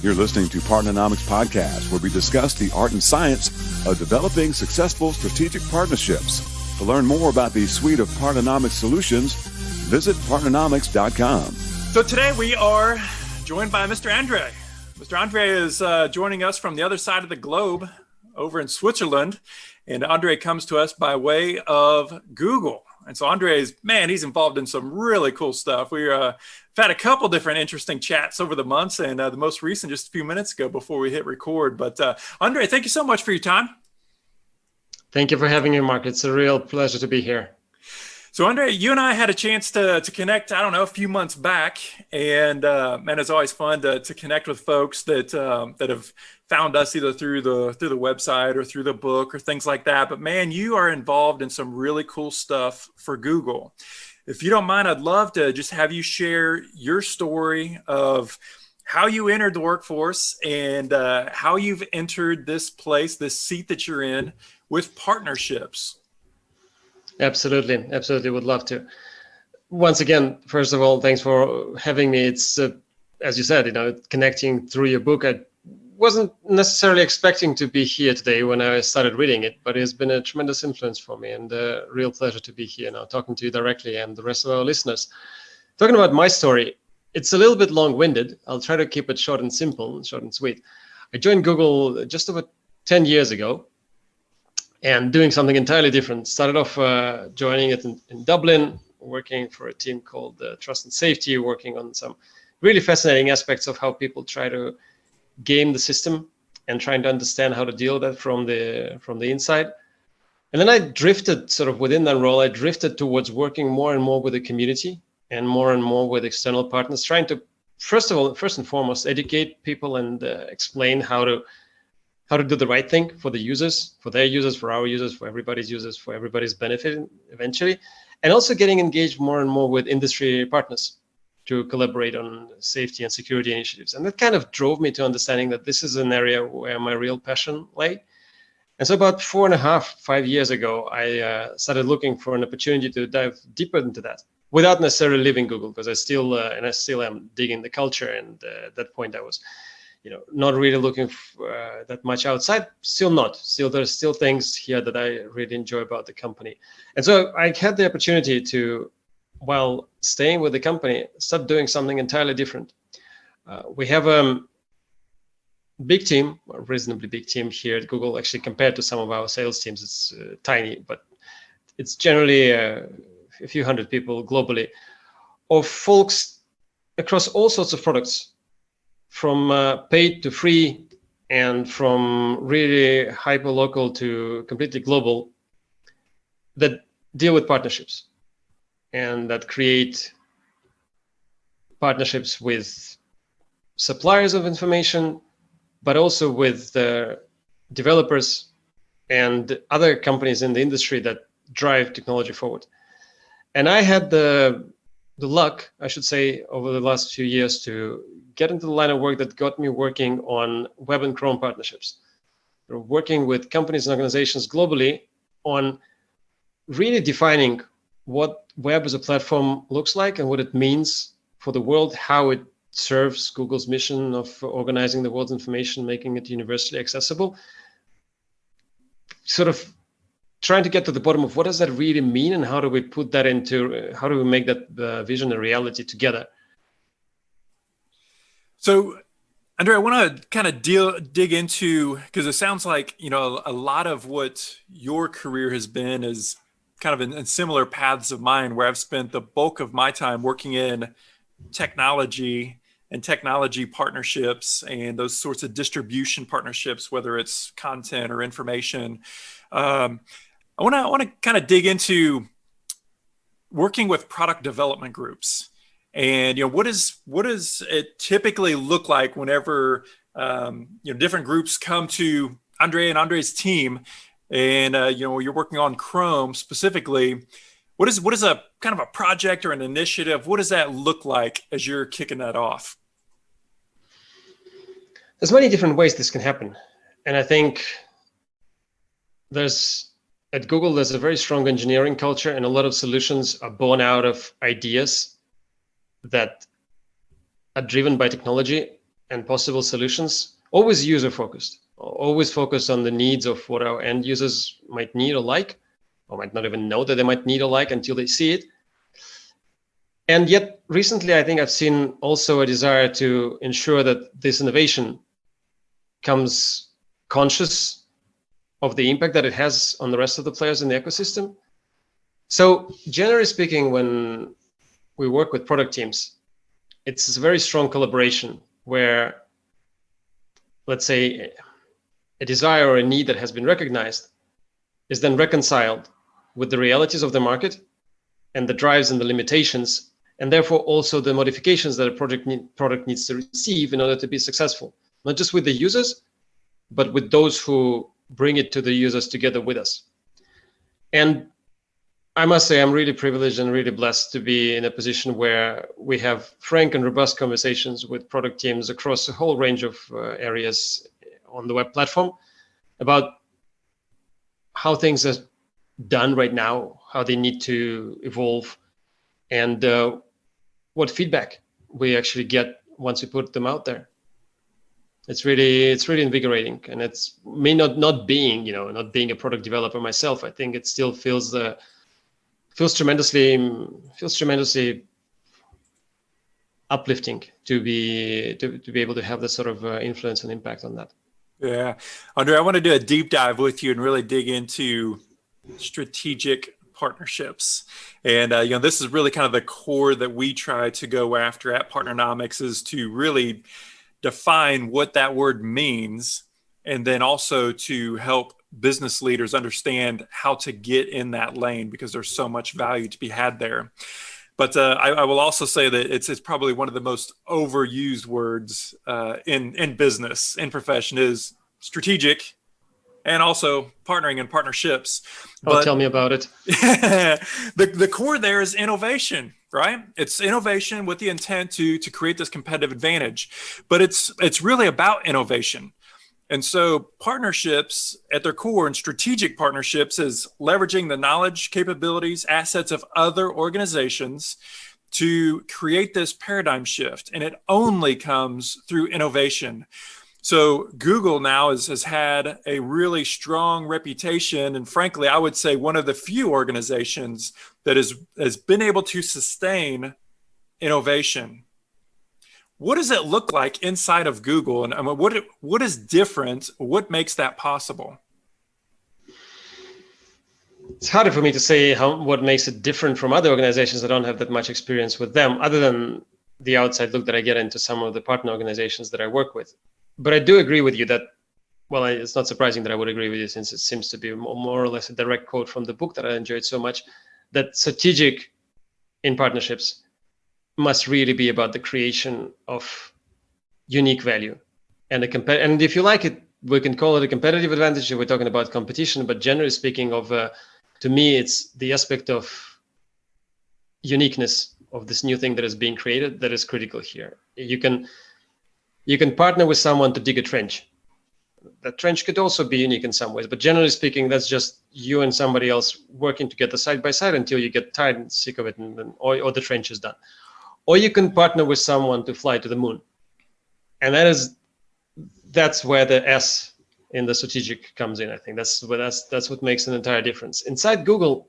You're listening to Partnernomics Podcast, where we discuss the art and science of developing successful strategic partnerships. To learn more about the suite of Partnernomics solutions, visit partnernomics.com. So today we are joined by Mr. Andrey. Mr. Andrey is joining us from the other side of the globe over in Switzerland. And Andrey comes to us by way of Google. And so Andrey's, he's involved in some really cool stuff. We've had a couple different interesting chats over the months, and the most recent just a few minutes ago before we hit record. But Andrey, thank you so much for your time. Thank you for having me, Mark. It's a real pleasure to be here. So Andrey, you and I had a chance to connect, a few months back. And it's always fun to connect with folks that have found us either through the website or through the book or things like that. But man, you are involved in some really cool stuff for Google. If you don't mind, I'd love to just have you share your story of how you entered the workforce and how you've entered this place, this seat that you're in with partnerships. Absolutely. Would love to. Once again, first of all, thanks for having me. It's, as you said, connecting through your book. I wasn't necessarily expecting to be here today when I started reading it, but it's been a tremendous influence for me and a real pleasure to be here now talking to you directly and the rest of our listeners. Talking about my story, it's a little bit long-winded. I'll try to keep it short and simple, short and sweet. I joined Google just over 10 years ago and doing something entirely different. Started off joining it in Dublin, working for a team called Trust and Safety, working on some really fascinating aspects of how people try to game the system and trying to understand how to deal with that from the inside. And then I drifted sort of within that role, I drifted towards working more and more with the community and more with external partners, trying to, first and foremost, educate people and explain how to do the right thing for the users, for their users, for our users, for everybody's users, for everybody's benefit eventually. And also getting engaged more and more with industry partners to collaborate on safety and security initiatives. And that kind of drove me to understanding that this is an area where my real passion lay. And so about 5 years ago, I started looking for an opportunity to dive deeper into that without necessarily leaving Google, because I still am digging the culture. And at that point I was not really looking that much outside, there's still things here that I really enjoy about the company. And so I had the opportunity to, while staying with the company, start doing something entirely different. We have a big team, a reasonably big team here at Google. Actually, compared to some of our sales teams, it's tiny, but it's generally a few hundred people globally, of folks across all sorts of products, from paid to free, and from really hyper-local to completely global, that deal with partnerships and that create partnerships with suppliers of information, but also with developers and other companies in the industry that drive technology forward. And I had the luck, I should say, over the last few years to get into the line of work that got me working on web and Chrome partnerships. Working with companies and organizations globally on really defining what web as a platform looks like and what it means for the world, how it serves Google's mission of organizing the world's information, making it universally accessible. Sort of trying to get to the bottom of what does that really mean and how do we put that how do we make that vision a reality together? So, Andrey, I want to kind of dig into, because it sounds like, a lot of what your career has been is kind of in similar paths of mine, where I've spent the bulk of my time working in technology and technology partnerships and those sorts of distribution partnerships, whether it's content or information. I want to kind of dig into working with product development groups. And what does it typically look like whenever different groups come to Andrey and Andrey's team, and you're working on Chrome specifically? What is a kind of a project or an initiative? What does that look like as you're kicking that off? There's many different ways this can happen, and I think at Google there's a very strong engineering culture, and a lot of solutions are born out of ideas that are driven by technology and possible solutions, always user-focused, always focused on the needs of what our end users might need or like, or might not even know that they might need or like until they see it. And yet recently, I think I've seen also a desire to ensure that this innovation comes conscious of the impact that it has on the rest of the players in the ecosystem. So generally speaking, when we work with product teams, it's a very strong collaboration where, let's say, a desire or a need that has been recognized is then reconciled with the realities of the market and the drives and the limitations, and therefore also the modifications that a product needs to receive in order to be successful, not just with the users, but with those who bring it to the users together with us. And I must say, I'm really privileged and really blessed to be in a position where we have frank and robust conversations with product teams across a whole range of areas on the web platform about how things are done right now, how they need to evolve, and what feedback we actually get once we put them out there. It's really invigorating, and it's me not being a product developer myself. I think it still feels tremendously uplifting to be able to have this sort of influence and impact on that. Yeah, Andrey, I want to do a deep dive with you and really dig into strategic partnerships. And this is really kind of the core that we try to go after at Partnernomics, is to really define what that word means, and then also to help business leaders understand how to get in that lane, because there's so much value to be had there. But I will also say that it's probably one of the most overused words in business, in profession, is strategic, and also partnering and partnerships. But tell me about it. the core there is innovation, right? It's innovation with the intent to create this competitive advantage. But it's really about innovation. And so partnerships at their core, and strategic partnerships, is leveraging the knowledge, capabilities, assets of other organizations to create this paradigm shift. And it only comes through innovation. So Google now has had a really strong reputation, and frankly, I would say one of the few organizations that has been able to sustain innovation. What does it look like inside of Google, and what is different? What makes that possible? It's harder for me to say what makes it different from other organizations. I don't have that much experience with them, other than the outside look that I get into some of the partner organizations that I work with. But I do agree with you that, well, it's not surprising that I would agree with you, since it seems to be more or less a direct quote from the book that I enjoyed so much, that strategic in partnerships must really be about the creation of unique value. And if you like it, we can call it a competitive advantage if we're talking about competition, but generally speaking, to me, it's the aspect of uniqueness of this new thing that is being created that is critical here. You can partner with someone to dig a trench. That trench could also be unique in some ways, but generally speaking, that's just you and somebody else working together side by side until you get tired and sick of it, or the trench is done. Or you can partner with someone to fly to the moon. And that's where the S in the strategic comes in. I think that's what makes an entire difference. Inside Google,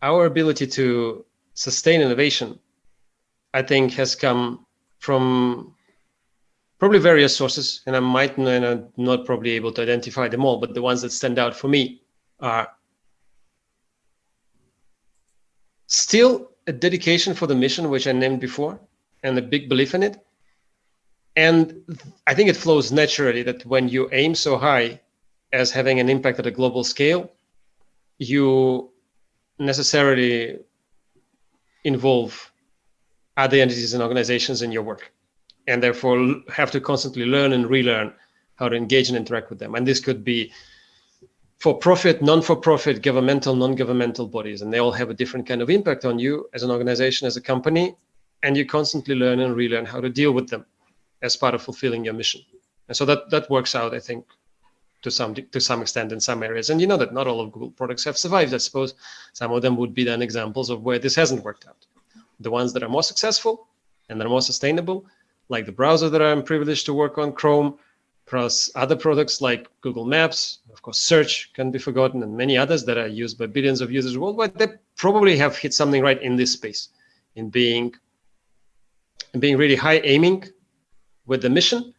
our ability to sustain innovation, I think, has come from probably various sources, and I might not probably able to identify them all, but the ones that stand out for me are still a dedication for the mission, which I named before, and a big belief in it. And I think it flows naturally that when you aim so high as having an impact at a global scale, you necessarily involve other entities and organizations in your work, and therefore have to constantly learn and relearn how to engage and interact with them. And this could be for-profit, non-for-profit, governmental, non-governmental bodies, and they all have a different kind of impact on you as an organization, as a company, and you constantly learn and relearn how to deal with them as part of fulfilling your mission. And so that works out, I think, to some extent in some areas. And you know that not all of Google products have survived. I suppose some of them would be then examples of where this hasn't worked out. The ones that are more successful and that are more sustainable like the browser that I'm privileged to work on, Chrome, plus other products like Google Maps. Of course, search can be forgotten, and many others that are used by billions of users worldwide. They probably have hit something right in this space, in being really high aiming with the mission,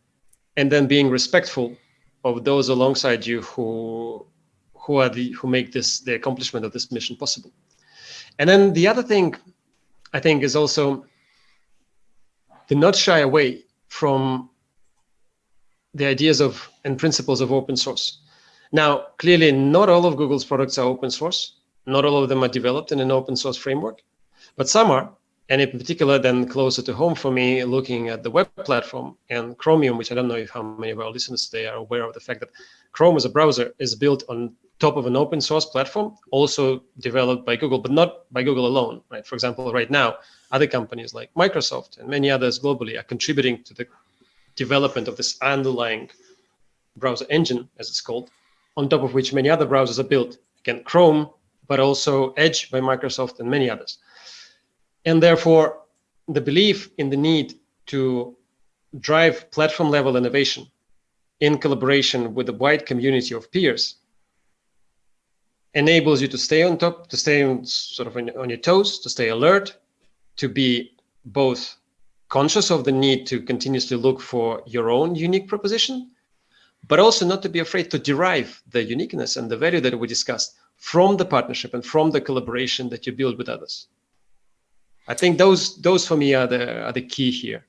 and then being respectful of those alongside you who make the accomplishment of this mission possible. And then the other thing I think is also to not shy away from the ideas of and principles of open source. Now, clearly, not all of Google's products are open source. Not all of them are developed in an open source framework, but some are. And in particular, then closer to home for me, looking at the web platform and Chromium, which I don't know how many of our listeners today are aware of the fact that Chrome as a browser is built on top of an open source platform, also developed by Google, but not by Google alone, right? For example, right now, other companies like Microsoft and many others globally are contributing to the development of this underlying browser engine, as it's called, on top of which many other browsers are built. Again, Chrome, but also Edge by Microsoft and many others. And therefore, the belief in the need to drive platform level innovation in collaboration with a wide community of peers enables you to stay on top, to stay on your toes, to stay alert, to be both conscious of the need to continuously look for your own unique proposition, but also not to be afraid to derive the uniqueness and the value that we discussed from the partnership and from the collaboration that you build with others. I think those for me are the key here.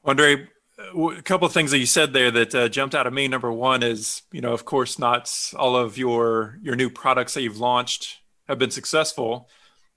Andrey, a couple of things that you said there that jumped out at me. Number one is, of course, not all of your new products that you've launched have been successful.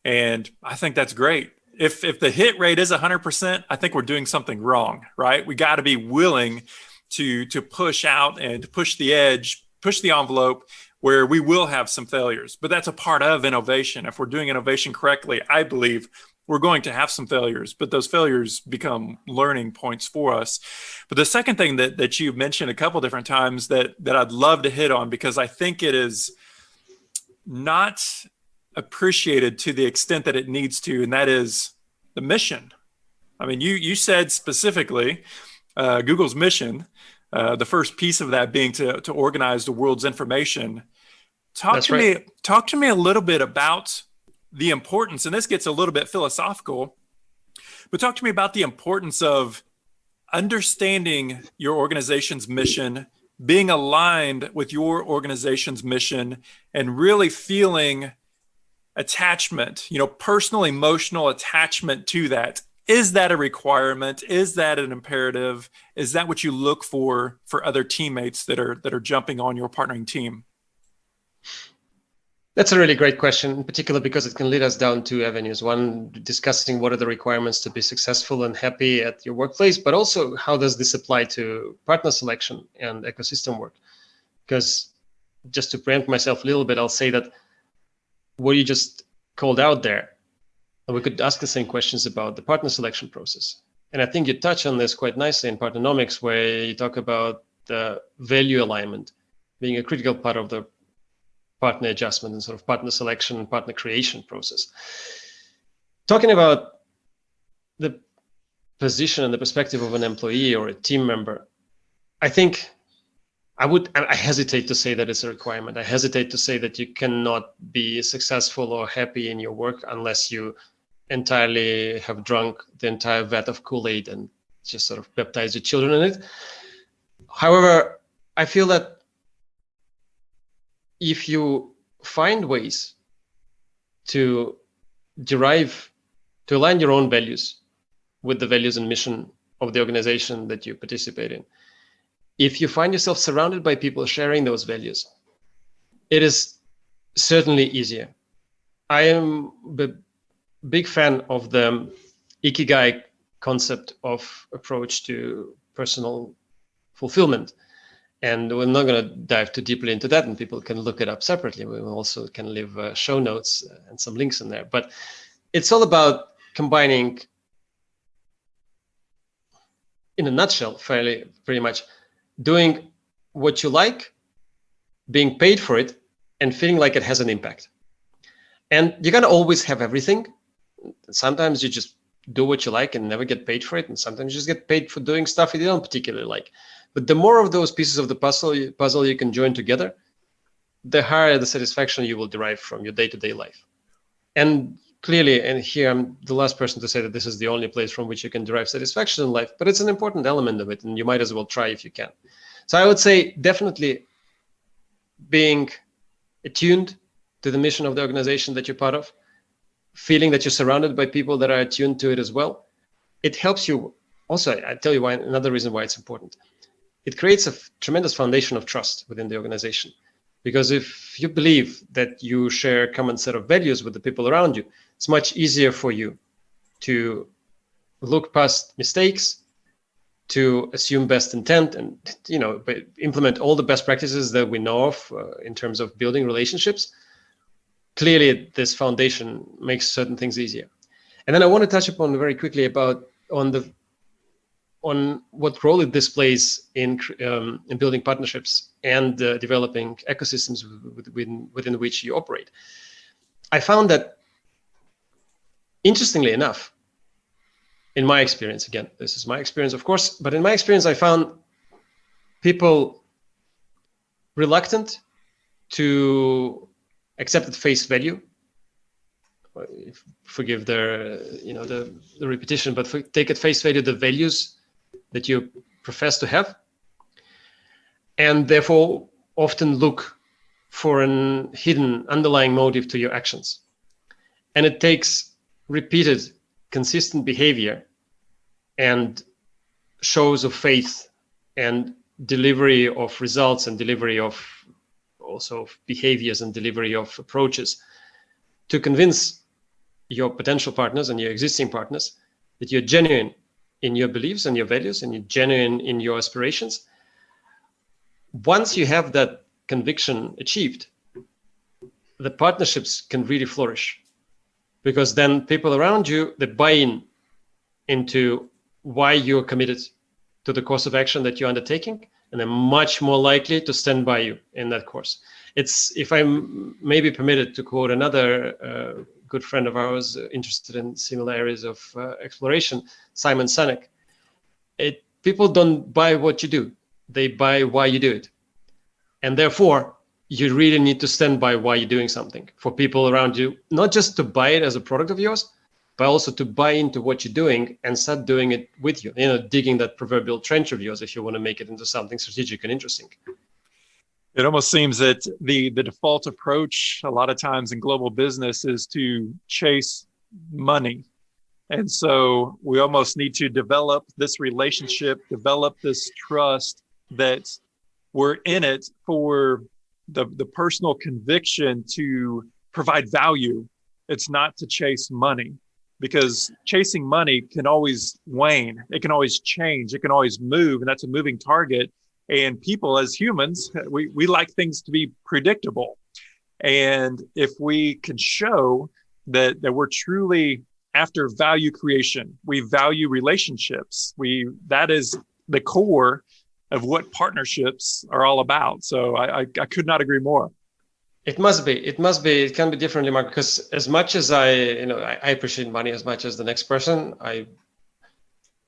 And I think that's great. If the hit rate is 100%, I think we're doing something wrong, right? We got to be willing to push out and to push the edge, push the envelope, where we will have some failures. But that's a part of innovation. If we're doing innovation correctly, I believe we're going to have some failures, but those failures become learning points for us. But the second thing that you mentioned a couple different times that I'd love to hit on, because I think it is not appreciated to the extent that it needs to, and that is the mission. I mean, you said specifically Google's mission, the first piece of that being to organize the world's information. Talk to me a little bit about the importance, and this gets a little bit philosophical, but talk to me about the importance of understanding your organization's mission, being aligned with your organization's mission, and really feeling attachment, personal, emotional attachment to that. Is that a requirement? Is that an imperative? Is that what you look for other teammates that are jumping on your partnering team? That's a really great question, in particular because it can lead us down two avenues. One, discussing what are the requirements to be successful and happy at your workplace, but also how does this apply to partner selection and ecosystem work? Because just to preempt myself a little bit, I'll say that what you just called out there, we could ask the same questions about the partner selection process. And I think you touch on this quite nicely in Partnernomics, where you talk about the value alignment being a critical part of the partner adjustment and sort of partner selection and partner creation process. Talking about the position and the perspective of an employee or a team member, I think I hesitate to say that it's a requirement. I hesitate to say that you cannot be successful or happy in your work unless you entirely have drunk the entire vat of Kool-Aid and just sort of baptize your children in it. However, I feel that if you find ways to align your own values with the values and mission of the organization that you participate in, if you find yourself surrounded by people sharing those values, it is certainly easier. I am a big fan of the Ikigai concept of approach to personal fulfillment. And we're not going to dive too deeply into that, and people can look it up separately. We also can leave show notes and some links in there. But it's all about combining, in a nutshell, pretty much, doing what you like, being paid for it, and feeling like it has an impact. And you're going to always have everything. Sometimes you just do what you like and never get paid for it. And sometimes you just get paid for doing stuff you don't particularly like. But the more of those pieces of the puzzle you can join together, the higher the satisfaction you will derive from your day-to-day life. And clearly, and here I'm the last person to say that this is the only place from which you can derive satisfaction in life, but it's an important element of it, and you might as well try if you can. So I would say definitely being attuned to the mission of the organization that you're part of, feeling that you're surrounded by people that are attuned to it as well. It helps you. Also, I tell you why, another reason why it's important. It creates a tremendous foundation of trust within the organization. Because if you believe that you share a common set of values with the people around you, it's much easier for you to look past mistakes, to assume best intent, and implement all the best practices that we know of in terms of building relationships. Clearly, this foundation makes certain things easier. And then I want to touch upon very quickly on what role it displays in building partnerships and developing ecosystems within which you operate. I found that, interestingly enough, in my experience, again, this is my experience, of course, but in my experience, I found people reluctant to accept at face value. Forgive the repetition, but take at face value the values that you profess to have, and therefore often look for an hidden underlying motive to your actions. And it takes repeated, consistent behavior and shows of faith and delivery of results and delivery of also behaviors and delivery of approaches to convince your potential partners and your existing partners that you're genuine in your beliefs and your values, and you're genuine in your aspirations. Once you have that conviction achieved, the partnerships can really flourish, because then people around you, they buy into why you're committed to the course of action that you're undertaking, and they're much more likely to stand by you in that course. It's, if I'm maybe permitted to quote another good friend of ours interested in similar areas of exploration, Simon Sinek, people don't buy what you do, they buy why you do it. And therefore, you really need to stand by why you're doing something for people around you, not just to buy it as a product of yours, but also to buy into what you're doing and start doing it with you, digging that proverbial trench of yours if you want to make it into something strategic and interesting. It almost seems that the default approach a lot of times in global business is to chase money. And so we almost need to develop this relationship, develop this trust that we're in it for the personal conviction to provide value. It's not to chase money, because chasing money can always wane. It can always change. It can always move. And that's a moving target. And people as humans, we like things to be predictable. And if we can show that we're truly after value creation, we value relationships, that is the core of what partnerships are all about. So I could not agree more. It must be. It can be differently, Mark, because as much as I appreciate money as much as the next person, I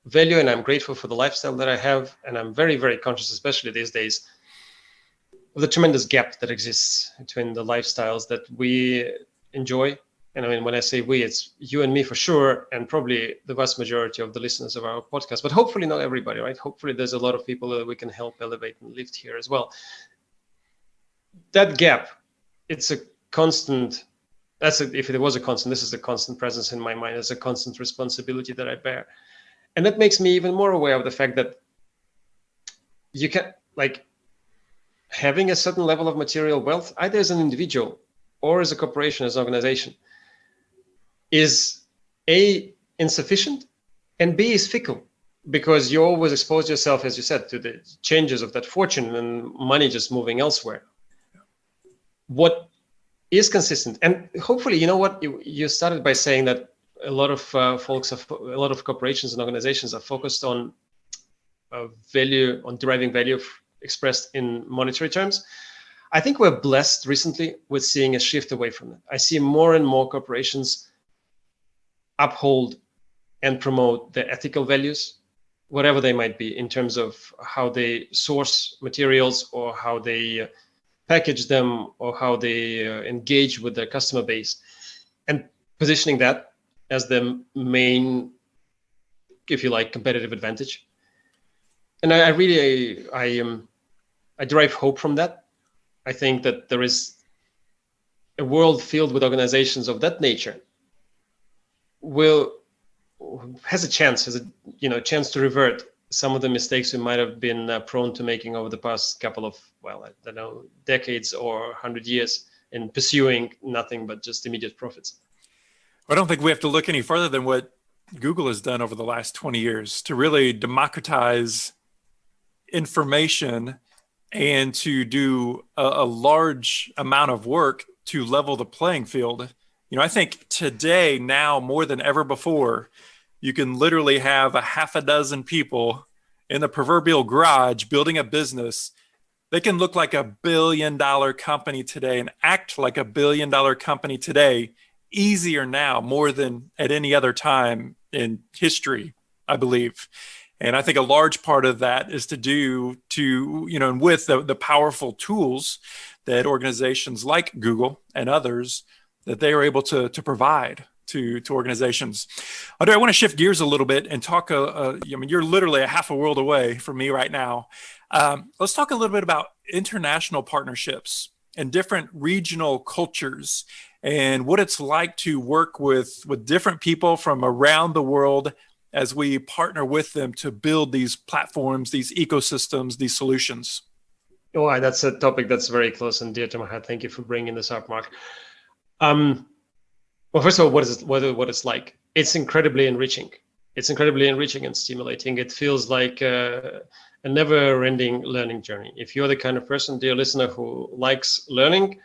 value and I'm grateful for the lifestyle that I have. And I'm very, very conscious, especially these days, of the tremendous gap that exists between the lifestyles that we enjoy. And I mean, when I say we, it's you and me for sure, and probably the vast majority of the listeners of our podcast, but hopefully not everybody, right? Hopefully there's a lot of people that we can help elevate and lift here as well. That gap, it's a constant, if it was a constant, this is a constant presence in my mind. It's a constant responsibility that I bear. And that makes me even more aware of the fact that you can, having a certain level of material wealth, either as an individual or as a corporation, as an organization, is A, insufficient, and B, is fickle, because you always expose yourself, as you said, to the changes of that fortune and money just moving elsewhere. What is consistent, and hopefully, you know what, you started by saying that a lot of a lot of corporations and organizations are focused on value, on deriving value expressed in monetary terms. I think we're blessed recently with seeing a shift away from that. I see more and more corporations uphold and promote the ethical values, whatever they might be, in terms of how they source materials or how they package them or how they engage with their customer base, and positioning that as the main, if you like, competitive advantage. And I really derive hope from that. I think that there is a world filled with organizations of that nature has a chance to revert some of the mistakes we might have been prone to making over the past couple of, decades or 100 years in pursuing nothing but just immediate profits. I don't think we have to look any further than what Google has done over the last 20 years to really democratize information and to do a large amount of work to level the playing field. I think today, now more than ever before, you can literally have a half a dozen people in the proverbial garage building a business. They can look like $1 billion company today and act like $1 billion company today easier now more than at any other time in history, I believe. And I think a large part of that is and with the powerful tools that organizations like Google and others, that they are able to provide to organizations. Andrey, I want to shift gears a little bit and talk, you're literally a half a world away from me right now. Let's talk a little bit about international partnerships and different regional cultures and what it's like to work with different people from around the world as we partner with them to build these platforms, these ecosystems, these solutions. Oh, that's a topic that's very close and dear to my heart. Thank you for bringing this up, Mark. Well, first of all, what it's like. It's incredibly enriching. It's incredibly enriching and stimulating. It feels like a never-ending learning journey. If you're the kind of person, dear listener, who likes learning,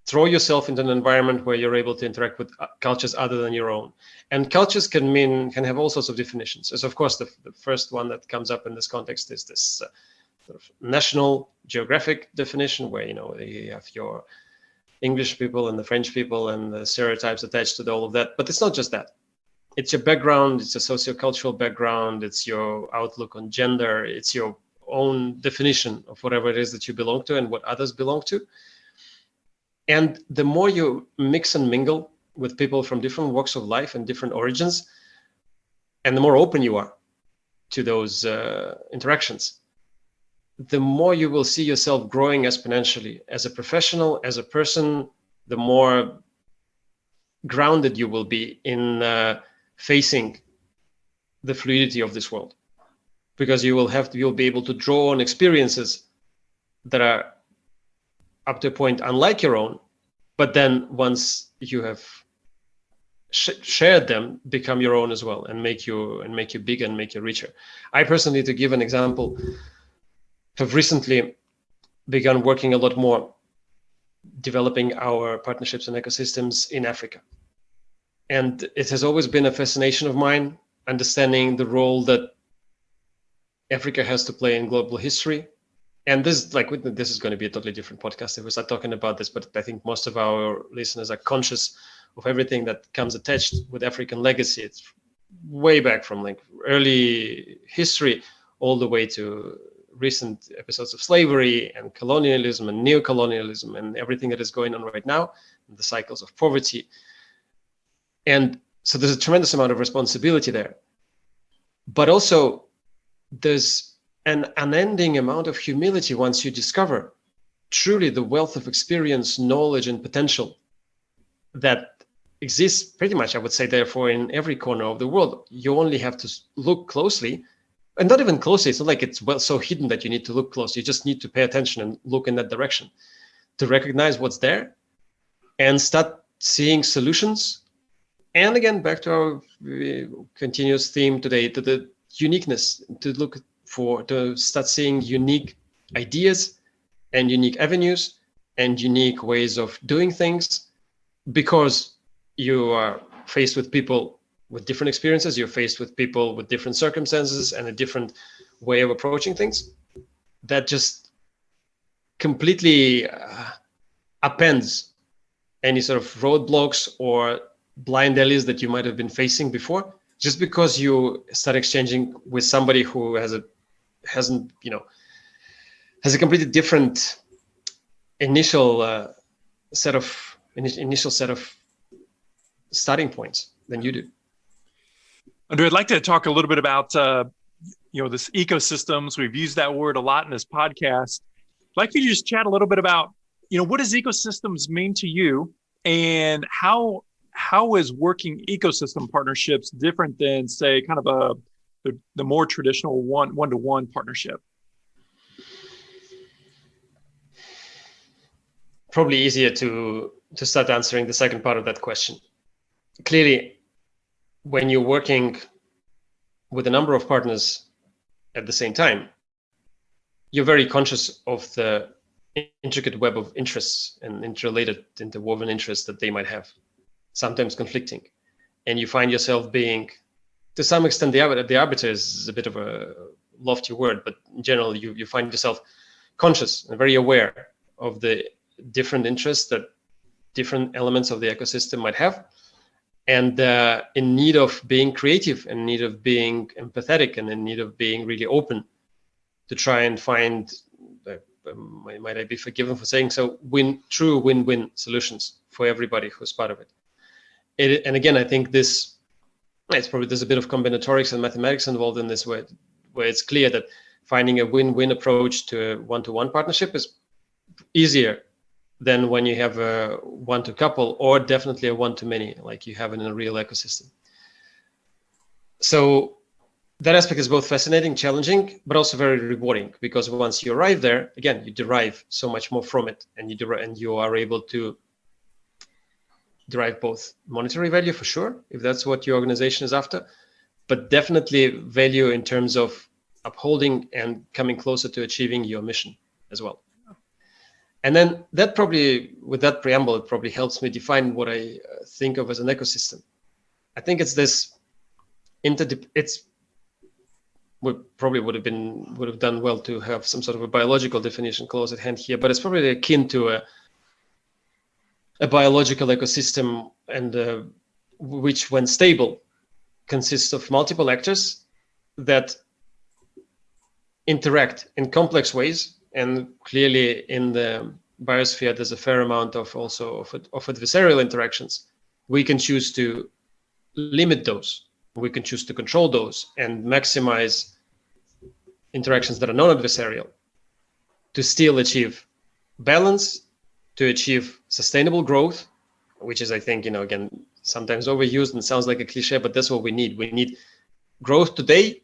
throw yourself into an environment where you're able to interact with cultures other than your own. And cultures can have all sorts of definitions. As of course, the first one that comes up in this context is this sort of national geographic definition, where you have your English people and the French people and the stereotypes attached to all of that. But it's not just that. It's your background, it's a sociocultural background, it's your outlook on gender, it's your own definition of whatever it is that you belong to and what others belong to. And the more you mix and mingle with people from different walks of life and different origins, and the more open you are to those interactions, the more you will see yourself growing exponentially as a professional, as a person, the more grounded you will be in facing the fluidity of this world, because you'll be able to draw on experiences that are up to a point unlike your own, but then once you have shared them, become your own as well, and make you bigger and make you richer. I personally, to give an example, have recently begun working a lot more developing our partnerships and ecosystems in Africa. And it has always been a fascination of mine, understanding the role that Africa has to play in global history. And this is going to be a totally different podcast if we start talking about this, but I think most of our listeners are conscious of everything that comes attached with African legacy. It's way back from early history all the way to recent episodes of slavery and colonialism and neocolonialism and everything that is going on right now, and the cycles of poverty. And so there's a tremendous amount of responsibility there. But also there's an unending amount of humility once you discover truly the wealth of experience, knowledge, and potential that exists pretty much, I would say, therefore, in every corner of the world. You only have to look closely, and not even closely. It's not like it's so hidden that you need to look close. You just need to pay attention and look in that direction to recognize what's there and start seeing solutions. And again, back to our continuous theme today, to the uniqueness, to start seeing unique ideas and unique avenues and unique ways of doing things, because you are faced with people with different experiences, you're faced with people with different circumstances and a different way of approaching things that just completely upends any sort of roadblocks or blind alleys that you might have been facing before. just because you start exchanging with somebody who has a completely different initial set of starting points than you do. Andrey, I'd like to talk a little bit about this ecosystems. We've used that word a lot in this podcast. I'd like for you to just chat a little bit about what does ecosystems mean to you, and how is working ecosystem partnerships different than, say, kind of the more traditional one-to-one partnership? Probably easier to start answering the second part of that question. Clearly, when you're working with a number of partners at the same time, you're very conscious of the intricate web of interests and interwoven interests that they might have, sometimes conflicting. And you find yourself being, to some extent, the arbiter is a bit of a lofty word, but in general, you find yourself conscious and very aware of the different interests that different elements of the ecosystem might have, and in need of being creative, in need of being empathetic, and in need of being really open to try and find, might I be forgiven for saying so, true win-win solutions for everybody who's part of it. And again, I think there's a bit of combinatorics and mathematics involved in this, where it's clear that finding a win-win approach to a one-to-one partnership is easier than when you have a one-to-couple, or definitely a one-to-many, like you have in a real ecosystem. So that aspect is both fascinating, challenging, but also very rewarding, because once you arrive there, again, you derive so much more from it, and you are able to derive both monetary value, for sure, if that's what your organization is after, but definitely value in terms of upholding and coming closer to achieving your mission as well. And then that probably, with that preamble, it probably helps me define what I think of as an ecosystem. I think it's this probably would have done well to have some sort of a biological definition close at hand here, but it's probably akin to a biological ecosystem, and which, when stable, consists of multiple actors that interact in complex ways. And clearly in the biosphere, there's a fair amount of adversarial interactions. We can choose to limit those. We can choose to control those and maximize interactions that are non-adversarial to still achieve balance, to achieve sustainable growth, which is, I think, again, sometimes overused and sounds like a cliche, but that's what we need. We need growth today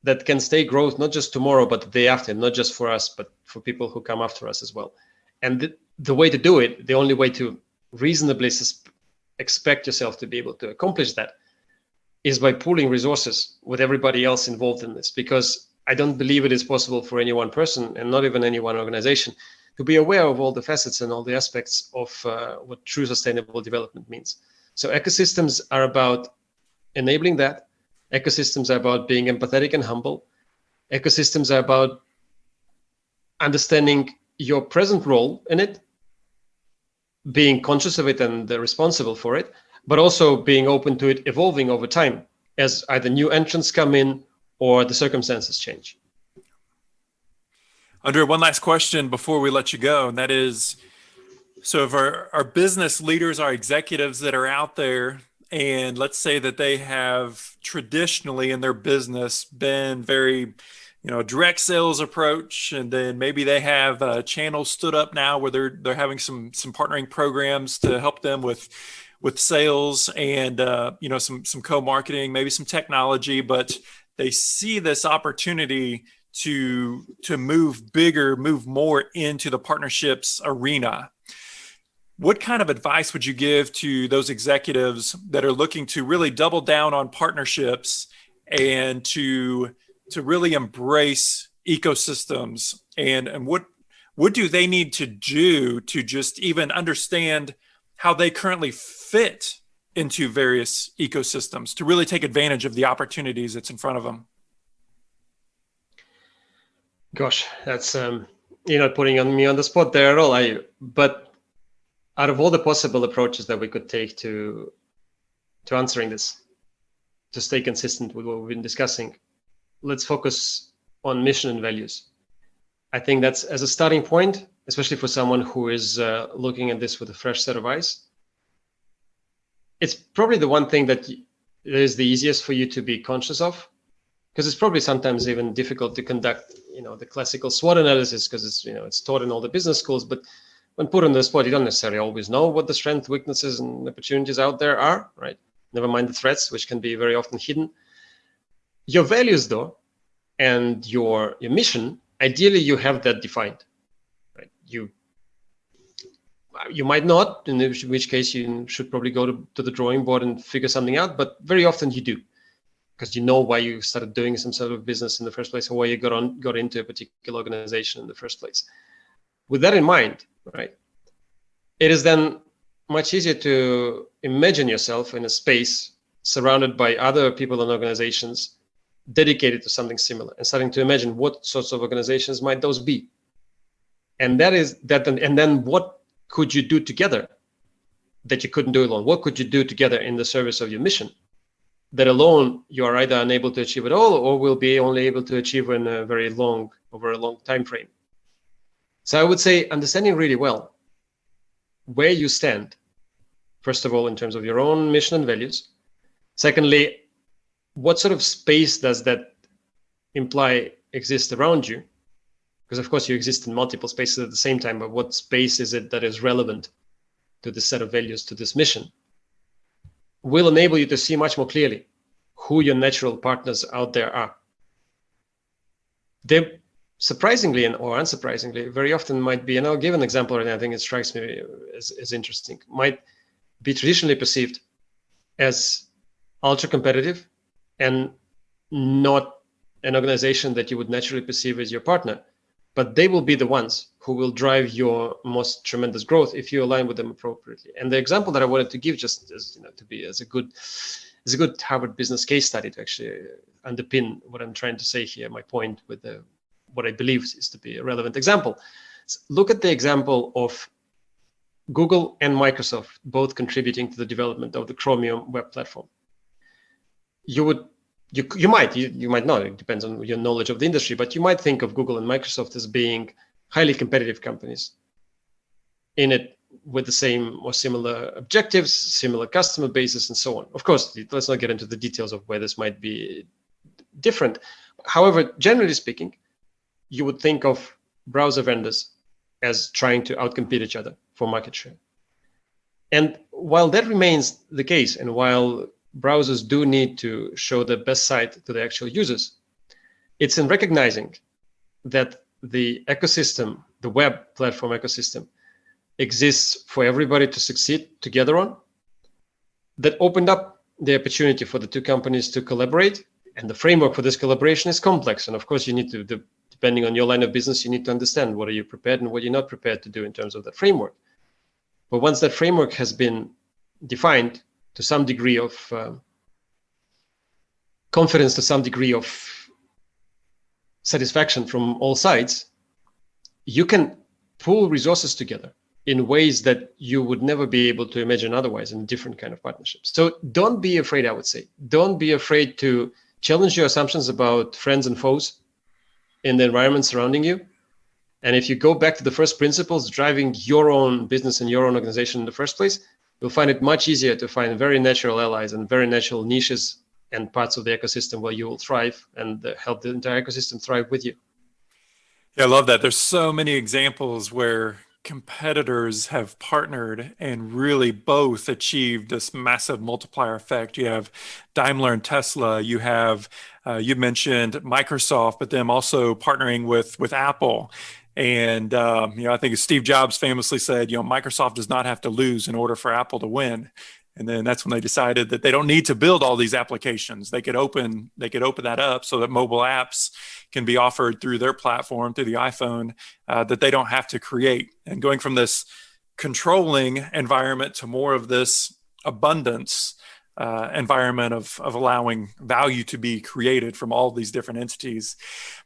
that can stay growth, not just tomorrow, but the day after, not just for us, but for people who come after us as well. And the way to do it, the only way to reasonably expect yourself to be able to accomplish that, is by pooling resources with everybody else involved in this, because I don't believe it is possible for any one person, and not even any one organization, to be aware of all the facets and all the aspects of what true sustainable development means. So ecosystems are about enabling that. Ecosystems are about being empathetic and humble. Ecosystems are about understanding your present role in it, being conscious of it and responsible for it, but also being open to it evolving over time as either new entrants come in or the circumstances change. Andrey, one last question before we let you go, and that is, so if our business leaders, our executives that are out there, and let's say that they have traditionally in their business been very, direct sales approach, and then maybe they have channels stood up now where they're having some partnering programs to help them with sales and some co-marketing, maybe some technology, but they see this opportunity to move bigger, move more into the partnerships arena. What kind of advice would you give to those executives that are looking to really double down on partnerships and to really embrace ecosystems? And what do they need to do to just even understand how they currently fit into various ecosystems to really take advantage of the opportunities that's in front of them? Gosh, that's you're not putting me on the spot there at all. But out of all the possible approaches that we could take to answering this, to stay consistent with what we've been discussing, let's focus on mission and values. I think that's, as a starting point, especially for someone who is looking at this with a fresh set of eyes, it's probably the one thing that is the easiest for you to be conscious of, because it's probably sometimes even difficult to conduct, the classical SWOT analysis, because it's taught in all the business schools. But when put on the spot, you don't necessarily always know what the strengths, weaknesses, and opportunities out there are, right? Never mind the threats, which can be very often hidden. Your values, though, and your mission, ideally you have that defined, right? You might not, in which case you should probably go to the drawing board and figure something out, but very often you do, because you know why you started doing some sort of business in the first place, or why you got into a particular organization in the first place. With that in mind, right, it is then much easier to imagine yourself in a space surrounded by other people and organizations dedicated to something similar, and starting to imagine what sorts of organizations might those be. And then what could you do together that you couldn't do alone? What could you do together in the service of your mission that alone you are either unable to achieve at all, or will be only able to achieve in over a long time frame? So I would say understanding really well where you stand, first of all, in terms of your own mission and values. Secondly, what sort of space does that imply exists around you? Because of course you exist in multiple spaces at the same time, but what space is it that is relevant to this set of values, to this mission? Will enable you to see much more clearly who your natural partners out there are. They surprisingly or unsurprisingly very often might be, and I'll give an example right now, I think it strikes me as interesting, might be traditionally perceived as ultra competitive and not an organization that you would naturally perceive as your partner, but they will be the ones who will drive your most tremendous growth if you align with them appropriately. And the example that I wanted to give, just as a good Harvard business case study to actually underpin what I'm trying to say here, my point with what I believe is to be a relevant example. So look at the example of Google and Microsoft both contributing to the development of the Chromium web platform. You might not, it depends on your knowledge of the industry, but you might think of Google and Microsoft as being highly competitive companies in it with the same or similar objectives, similar customer bases, and so on. Of course, let's not get into the details of where this might be different. However, generally speaking, you would think of browser vendors as trying to outcompete each other for market share. And while that remains the case, and while browsers do need to show the best side to the actual users, it's in recognizing that the ecosystem, the web platform ecosystem, exists for everybody to succeed together on, that opened up the opportunity for the two companies to collaborate. And the framework for this collaboration is complex. And of course, you need to, depending on your line of business, you need to understand what are you prepared and what you're not prepared to do in terms of that framework. But once that framework has been defined to some degree of confidence, to some degree of satisfaction from all sides, you can pool resources together in ways that you would never be able to imagine otherwise in a different kind of partnerships. So don't be afraid, I would say. Don't be afraid to challenge your assumptions about friends and foes in the environment surrounding you. And if you go back to the first principles driving your own business and your own organization in the first place, you'll find it much easier to find very natural allies and very natural niches and parts of the ecosystem where you will thrive and help the entire ecosystem thrive with you. Yeah, I love that. There's so many examples where competitors have partnered and really both achieved this massive multiplier effect. You have Daimler and Tesla. You have, you mentioned Microsoft, but them also partnering with Apple. And, I think Steve Jobs famously said, Microsoft does not have to lose in order for Apple to win. And then that's when they decided that they don't need to build all these applications. They could open that up so that mobile apps can be offered through their platform, through the iPhone, that they don't have to create. And going from this controlling environment to more of this abundance environment of allowing value to be created from all these different entities.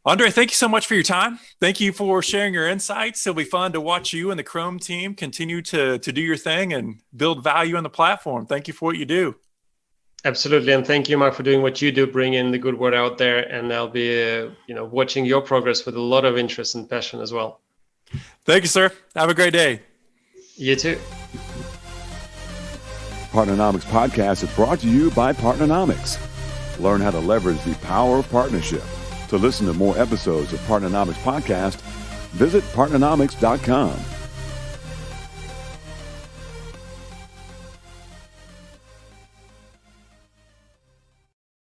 Andrey, thank you so much for your time. Thank you for sharing your insights. It'll be fun to watch you and the Chrome team continue to do your thing and build value in the platform. Thank you for what you do. Absolutely, and thank you, Mark, for doing what you do, bringing the good word out there. And I'll be, watching your progress with a lot of interest and passion as well. Thank you, sir. Have a great day. You too. Partnernomics Podcast is brought to you by Partnernomics. Learn how to leverage the power of partnership. To listen to more episodes of Partnernomics Podcast, visit partnernomics.com.